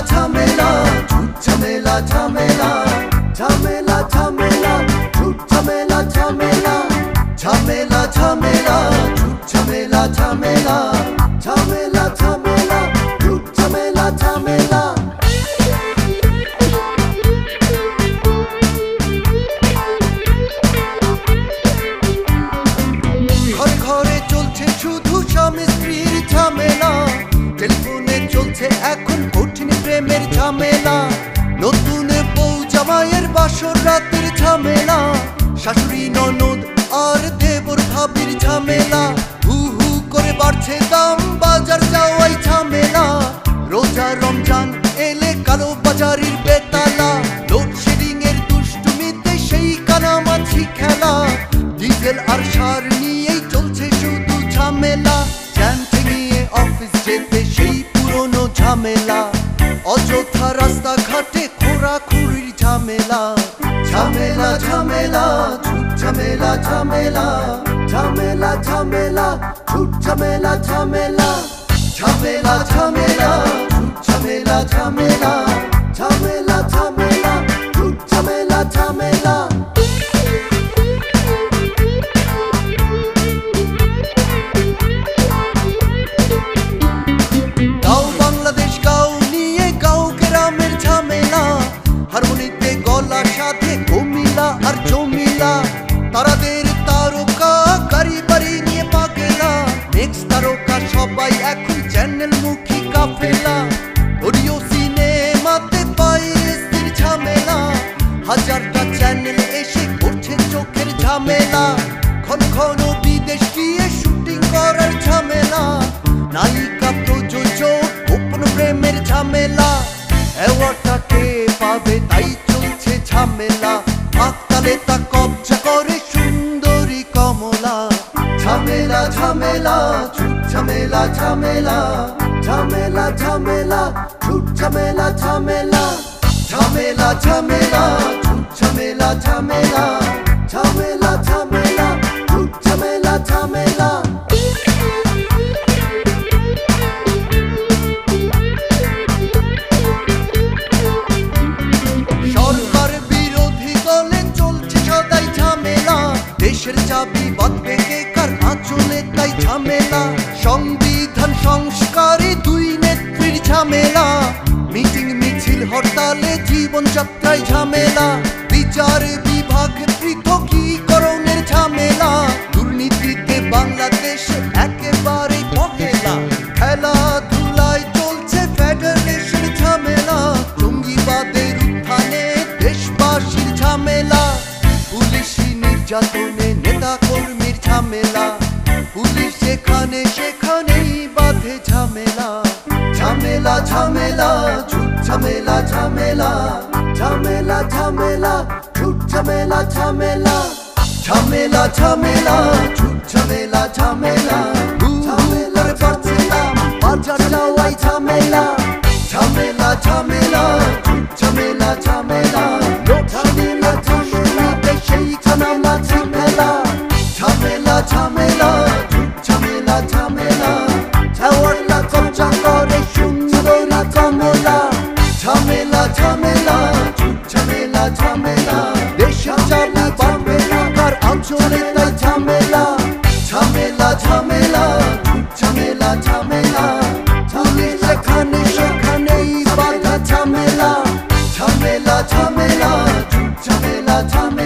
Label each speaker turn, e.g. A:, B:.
A: ঝামেলা ঝুট ঝামেলা ঝামেলা ঝামেলা ঝামেলা ঝুট ঝামেলা ঝামেলা ঝামেলা ঝামেলা ঝুট ঝামেলা ঝামেলা ঝামেলা ঝামেলা ঝুট ঝামেলা ঝামেলা ঘরে ঘরে চলছে শুধু স্বামী স্ত্রীর ঝামেলা টেলিফোনে চলছে এখন কঠিন প্রেমের ঝামেলা নতুন বউ জামাইয়ের বাসর রাতের ঝামেলা শাশুড়ি ননদ আর দেবর ভাবির ঝামেলা হু হু করে বাড়ছে দাম বাজার যাওয়াই ঝামেলা রোজা রমজান এলে কালো বাজারের বেতালা লোডশেডিং এর দুষ্টুমিতে সেই কানামাছি খেলা ডিজেল আর সার নিয়েই চলছে শুধু ঝামেলা জ্যাম ঠেঙিয়ে অফিস যেতে সেই পুরনো ঝামেলা অযথা রাস্তাঘাটে খোরাখুরির ঝামেলা ঝামেলা ঝামেলা ঝুট ঝামেলা ঝামেলা ঝামেলা ঝামেলা ঝুট ঝামেলা ঝামেলা ঝামেলা ঝামেলা ঝুট ঝামেলা ঝামেলা ঝামেলা ঝামেলা ঝুট ঝামেলা ঝামেলা গাও বাংলাদেশ গাও নিয়ে গাও গ্রামের ঝামেলা হারমোনিতে গলা সাথে কমিলা আর জমিলা তারাদের তারকা গাড়ি বাড়ি নিয়ে পাগলা নেক্সট তারকা সবাই এখন চ্যানেল মুখী কাফেলা অডিও সিনেমাতে পাইরেসির ঝামেলা হাজারটা চ্যানেল এসে করছে চোখের ঝামেলা ঘন ঘন বিদেশ গিয়ে শুটিং করার ঝামেলা নায়িকা প্রযোজক গোপন প্রেমের ঝামেলা অ্যাওয়ার্ডটা কে পাবে তাই চলছে ঝামেলা হাততালে তা কবজা করে সুন্দরী কমলা ঝামেলা ঝামেলা ঝুট ঝামেলা ঝামেলা ঝামেলা ঝামেলা ঝুট ঝামেলা ঝামেলা ঝামেলা ঝামেলা ঝুট ঝামেলা ঝামেলা ঝামেলা ঝামেলা ঝুট ঝামেলা ঝামেলা সরকার বিরোধী দলে চলছে সদাই ঝামেলা দেশের চাবি বাঁধবে কে কার আঁচলে তাই ঝামেলা সংবিধান সংস্কারে দুই নেত্রীর ঝামেলা মিটিং মিছিল হরতালে জীবনযাত্রায় ঝামেলা বিচার বিভাগ পৃথকীকরণের ঝামেলা দুর্নীতিতে বাংলাদেশ একেবারে পহেলা খেলাধুলায় চলছে ফেডারেশন ঝামেলা জঙ্গিবাদের উত্থানে দেশবাসীর ঝামেলা পুলিশি নির্যাতনে নেতা কর্মীর ঝামেলা পুলিশ যেখানে সেখানেই বাঁধে ঝামেলা ঝামেলা ঝামেলা ঝুট ঝামেলা ঝামেলা ঝামেলা ঝামেলা ঝুট ঝামেলা ঝামেলা ঝামেলা ঝামেলা ঝুট ঝামেলা ঝামেলা ঝামেলা বাড়ছিলাম বাজার যাওয়াই ঝামেলা ঝামেলা ঝামেলা ঝুট ঝামেলা ঝামেলা ঝামেলা ঝামেলা সেই খানা ঝামেলা ঝামেলা ঝামেলা ঝুট ঝামেলা ঝামেলা ঝাওয়ালা কবজা করে সুন্দরী কমলা ঝামেলা ঝামেলা ঝুট ঝামেলা ঝামেলা দেশে চাবি বাঁধবে কার আঁচলে তাই ঝামেলা ঝামেলা ঝামেলা ঝুট ঝামেলা ঝামেলা পুলিশ যেখানে সেখানেই বাঁধা ঝামেলা ঝামেলা ঝামেলা ঝুট ঝামেলা ঝামেলা